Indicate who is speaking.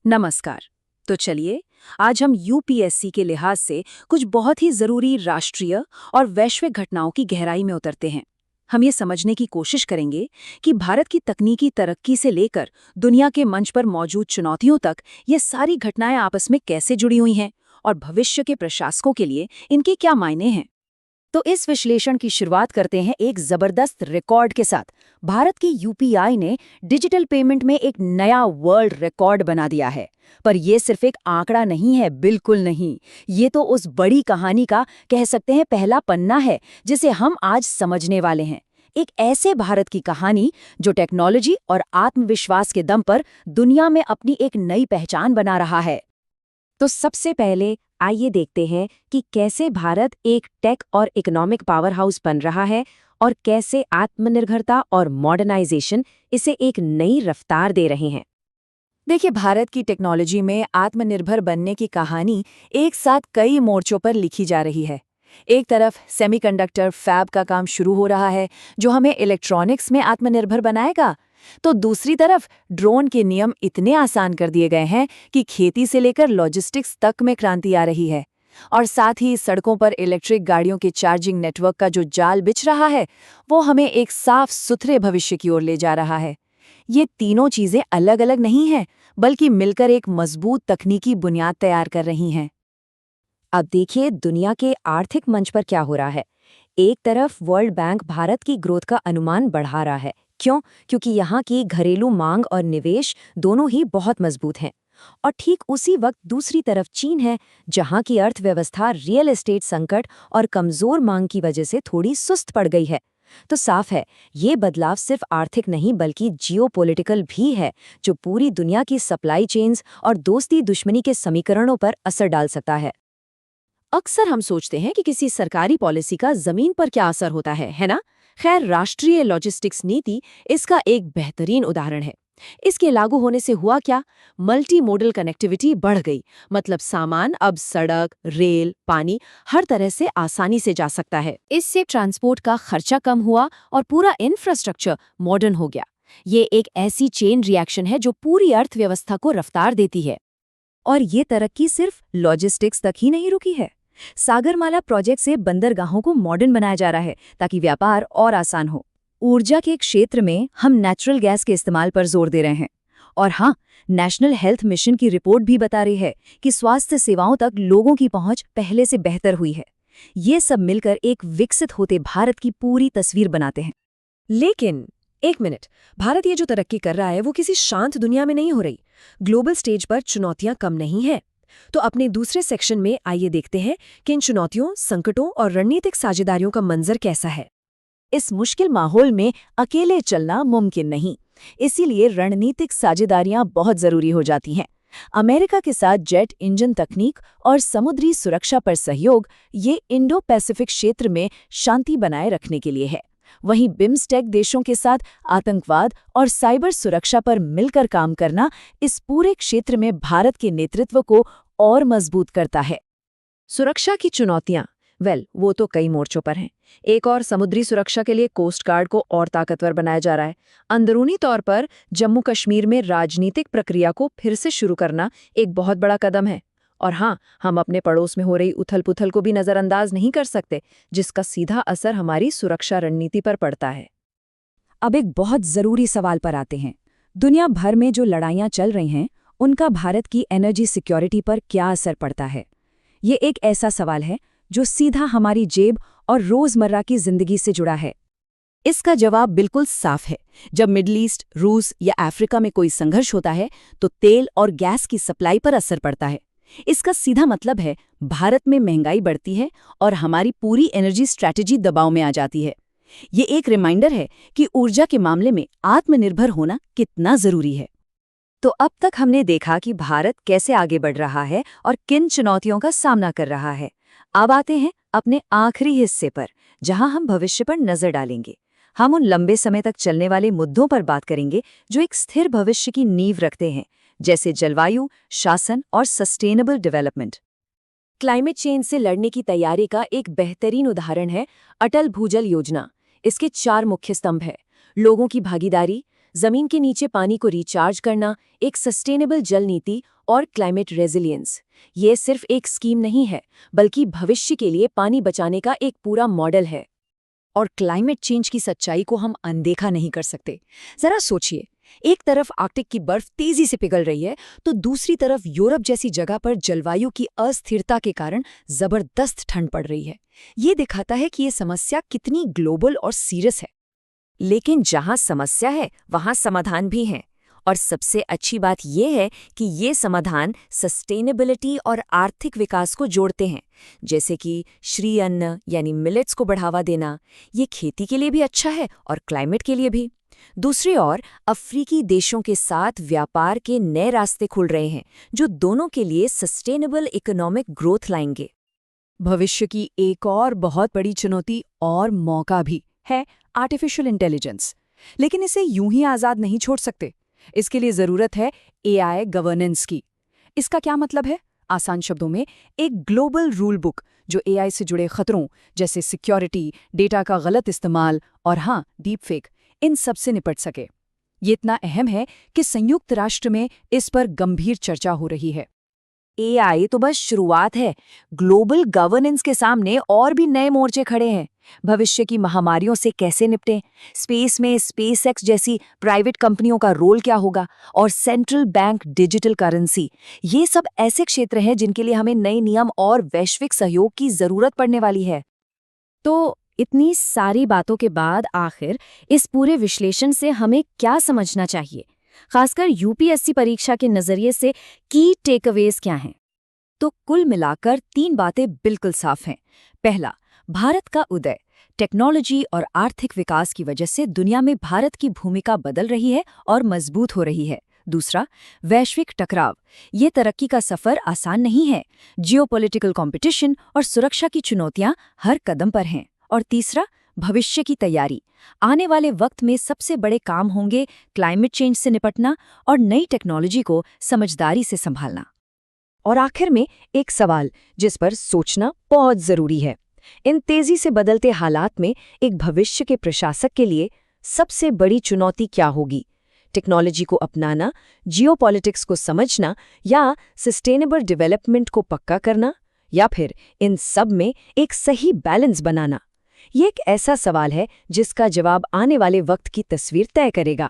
Speaker 1: नमस्कार। तो चलिए आज हम यूपीएससी के लिहाज से कुछ बहुत ही जरूरी राष्ट्रीय और वैश्विक घटनाओं की गहराई में उतरते हैं। हम ये समझने की कोशिश करेंगे कि भारत की तकनीकी तरक्की से लेकर दुनिया के मंच पर मौजूद चुनौतियों तक ये सारी घटनाएं आपस में कैसे जुड़ी हुई हैं और भविष्य के प्रशासकों के लिए इनके क्या मायने हैं। तो इस विश्लेषण की शुरुआत करते हैं एक जबरदस्त रिकॉर्ड के साथ। भारत की यूपीआई ने डिजिटल पेमेंट में एक नया वर्ल्ड रिकॉर्ड बना दिया है। पर यह सिर्फ एक आंकड़ा नहीं है, बिल्कुल नहीं। ये तो उस बड़ी कहानी का कह सकते हैं पहला पन्ना है जिसे हम आज समझने वाले हैं। एक ऐसे भारत की कहानी जो टेक्नोलॉजी और आत्मविश्वास के दम पर दुनिया में अपनी एक नई पहचान बना रहा है। तो सबसे पहले आइए देखते हैं कि कैसे भारत एक टेक और इकोनॉमिक पावर हाउस बन रहा है और कैसे आत्मनिर्भरता और मॉडर्नाइजेशन इसे एक नई रफ्तार दे रहे हैं। देखिए, भारत की टेक्नोलॉजी में आत्मनिर्भर बनने की कहानी एक साथ कई मोर्चों पर लिखी जा रही है। एक तरफ सेमीकंडक्टर फैब का काम शुरू हो रहा है जो हमें इलेक्ट्रॉनिक्स में आत्मनिर्भर बनाएगा। तो दूसरी तरफ ड्रोन के नियम इतने आसान कर दिए गए हैं कि खेती से लेकर लॉजिस्टिक्स तक में क्रांति आ रही है। और साथ ही सड़कों पर इलेक्ट्रिक गाड़ियों के चार्जिंग नेटवर्क का जो जाल बिछ रहा है वो हमें एक साफ सुथरे भविष्य की ओर ले जा रहा है। ये तीनों चीजें अलग अलग नहीं हैं, बल्कि मिलकर एक मजबूत तकनीकी बुनियाद तैयार कर रही हैं। अब देखिए दुनिया के आर्थिक मंच पर क्या हो रहा है। एक तरफ वर्ल्ड बैंक भारत की ग्रोथ का अनुमान बढ़ा रहा है। क्यों? क्योंकि यहाँ की घरेलू मांग और निवेश दोनों ही बहुत मजबूत हैं। और ठीक उसी वक्त दूसरी तरफ चीन है, जहाँ की अर्थव्यवस्था रियल एस्टेट संकट और कमजोर मांग की वजह से थोड़ी सुस्त पड़ गई है। तो साफ है, ये बदलाव सिर्फ आर्थिक नहीं बल्कि जियोपॉलिटिकल भी है, जो पूरी दुनिया की सप्लाई चेन्स और दोस्ती दुश्मनी के समीकरणों पर असर डाल सकता है। अक्सर हम सोचते हैं कि किसी सरकारी पॉलिसी का जमीन पर क्या असर होता है ना? खैर, राष्ट्रीय लॉजिस्टिक्स नीति इसका एक बेहतरीन उदाहरण है। इसके लागू होने से हुआ क्या? मल्टी मोडल कनेक्टिविटी बढ़ गई। मतलब सामान अब सड़क, रेल, पानी हर तरह से आसानी से जा सकता है। इससे ट्रांसपोर्ट का खर्चा कम हुआ और पूरा इंफ्रास्ट्रक्चर मॉडर्न हो गया। ये एक ऐसी चेन रिएक्शन है जो पूरी अर्थव्यवस्था को रफ्तार देती है। और ये तरक्की सिर्फ लॉजिस्टिक्स तक ही नहीं रुकी है। सागरमाला प्रोजेक्ट से बंदरगाहों को मॉडर्न बनाया जा रहा है ताकि व्यापार और आसान हो। ऊर्जा के क्षेत्र में हम नेचुरल गैस के इस्तेमाल पर जोर दे रहे हैं। और हाँ, नेशनल हेल्थ मिशन की रिपोर्ट भी बता रही है कि स्वास्थ्य सेवाओं तक लोगों की पहुंच पहले से बेहतर हुई है। ये सब मिलकर एक विकसित होते भारत की पूरी तस्वीर बनाते हैं। लेकिन एक मिनट, भारत ये जो तरक्की कर रहा है वो किसी शांत दुनिया में नहीं हो रही। ग्लोबल स्टेज पर चुनौतियां कम नहीं हैं। तो अपने दूसरे सेक्शन में आइए देखते हैं कि इन चुनौतियों, संकटों और रणनीतिक साझेदारियों का मंजर कैसा है। इस मुश्किल माहौल में अकेले चलना मुमकिन नहीं, इसीलिए रणनीतिक साझेदारियां बहुत जरूरी हो जाती हैं। अमेरिका के साथ जेट इंजन तकनीक और समुद्री सुरक्षा पर सहयोग ये इंडो पैसिफिक क्षेत्र में शांति बनाए रखने के लिए है। वहीं बिम्स्टेक देशों के साथ आतंकवाद और साइबर सुरक्षा पर मिलकर काम करना इस पूरे क्षेत्र में भारत के नेतृत्व को और मजबूत करता है। सुरक्षा की चुनौतियां, वो तो कई मोर्चों पर हैं। एक और समुद्री सुरक्षा के लिए कोस्ट गार्ड को और ताकतवर बनाया जा रहा है। अंदरूनी तौर पर जम्मू कश्मीर में राजनीतिक प्रक्रिया को फिर से शुरू करना एक बहुत बड़ा कदम है। और हाँ, हम अपने पड़ोस में हो रही उथल-पुथल को भी नज़रअंदाज नहीं कर सकते, जिसका सीधा असर हमारी सुरक्षा रणनीति पर पड़ता है। अब एक बहुत ज़रूरी सवाल पर आते हैं। दुनिया भर में जो लड़ाइयाँ चल रही हैं, उनका भारत की एनर्जी सिक्योरिटी पर क्या असर पड़ता है? ये एक ऐसा सवाल है जो सीधा हमारी जेब और रोज़मर्रा की ज़िंदगी से जुड़ा है। इसका जवाब बिल्कुल साफ है। जब मिडल ईस्ट, रूस या अफ्रीका में कोई संघर्ष होता है तो तेल और गैस की सप्लाई पर असर पड़ता है। इसका सीधा मतलब है भारत में महंगाई बढ़ती है और हमारी पूरी एनर्जी स्ट्रैटेजी दबाव में आ जाती है। ये एक रिमाइंडर है कि ऊर्जा के मामले में आत्मनिर्भर होना कितना जरूरी है। तो अब तक हमने देखा कि भारत कैसे आगे बढ़ रहा है और किन चुनौतियों का सामना कर रहा है। अब आते हैं अपने आखिरी हिस्से पर, जहां हम भविष्य पर नजर डालेंगे। हम उन लंबे समय तक चलने वाले मुद्दों पर बात करेंगे जो एक स्थिर भविष्य की नींव रखते हैं, जैसे जलवायु, शासन और सस्टेनेबल डेवलपमेंट। क्लाइमेट चेंज से लड़ने की तैयारी का एक बेहतरीन उदाहरण है अटल भूजल योजना। इसके 4 मुख्य स्तंभ हैं: लोगों की भागीदारी, जमीन के नीचे पानी को रिचार्ज करना, एक सस्टेनेबल जल नीति और क्लाइमेट रेजिलियंस। ये सिर्फ एक स्कीम नहीं है, बल्कि भविष्य के लिए पानी बचाने का एक पूरा मॉडल है। और क्लाइमेट चेंज की सच्चाई को हम अनदेखा नहीं कर सकते। जरा सोचिए, एक तरफ आर्कटिक की बर्फ तेजी से पिघल रही है, तो दूसरी तरफ यूरोप जैसी जगह पर जलवायु की अस्थिरता के कारण जबरदस्त ठंड पड़ रही है। ये दिखाता है कि ये समस्या कितनी ग्लोबल और सीरियस है।
Speaker 2: लेकिन जहां समस्या है वहां समाधान भी है। और सबसे अच्छी बात यह है कि ये समाधान सस्टेनेबिलिटी और आर्थिक विकास को जोड़ते हैं, जैसे कि श्री अन्न यानी मिलेट्स को बढ़ावा देना। ये खेती के लिए भी अच्छा है और क्लाइमेट के लिए भी। दूसरी ओर अफ्रीकी देशों के साथ व्यापार के नए रास्ते खुल रहे हैं, जो दोनों के लिए सस्टेनेबल इकोनॉमिक ग्रोथ लाएंगे।
Speaker 1: भविष्य की एक और बहुत बड़ी चुनौती और मौका भी है आर्टिफिशियल इंटेलिजेंस। लेकिन इसे यूं ही आज़ाद नहीं छोड़ सकते। इसके लिए ज़रूरत है एआई गवर्नेंस की। इसका क्या मतलब है? आसान शब्दों में, एक ग्लोबल रूल बुक जो एआई से जुड़े खतरों जैसे सिक्योरिटी, डेटा का गलत इस्तेमाल और हाँ, डीप फेक, इन सब से निपट सके। ये इतना अहम है कि संयुक्त राष्ट्र में इस पर गंभीर चर्चा हो रही है। एआई तो बस शुरुआत है। ग्लोबल गवर्नेंस के सामने और भी नए मोर्चे खड़े हैं। भविष्य की महामारियों से कैसे निपटें, स्पेस में स्पेसएक्स जैसी प्राइवेट कंपनियों का रोल क्या होगा, और सेंट्रल बैंक डिजिटल करेंसी, ये सब ऐसे क्षेत्र हैं जिनके लिए हमें नए नियम और वैश्विक सहयोग की जरूरत पड़ने वाली है।
Speaker 2: तो इतनी सारी बातों के बाद आखिर इस पूरे विश्लेषण से हमें क्या समझना चाहिए? खासकर यूपीएससी परीक्षा के नजरिए से की टेकअवेज क्या हैं?
Speaker 1: तो कुल मिलाकर 3 बातें बिल्कुल साफ हैं। पहला, भारत का उदय। टेक्नोलॉजी और आर्थिक विकास की वजह से दुनिया में भारत की भूमिका बदल रही है और मजबूत हो रही है। दूसरा, वैश्विक टकराव। ये तरक्की का सफर आसान नहीं है। जियोपॉलिटिकल कंपटीशन और सुरक्षा की चुनौतियां हर कदम पर हैं। और तीसरा, भविष्य की तैयारी। आने वाले वक्त में सबसे बड़े काम होंगे क्लाइमेट चेंज से निपटना और नई टेक्नोलॉजी को समझदारी से संभालना। और आखिर में एक सवाल जिस पर सोचना बहुत जरूरी है। इन तेजी से बदलते हालात में एक भविष्य के प्रशासक के लिए सबसे बड़ी चुनौती क्या होगी? टेक्नोलॉजी को अपनाना, जियोपॉलिटिक्स को समझना, या सस्टेनेबल डेवलपमेंट को पक्का करना, या फिर इन सब में एक सही बैलेंस बनाना? ये एक ऐसा सवाल है जिसका जवाब आने वाले वक्त की तस्वीर तय करेगा।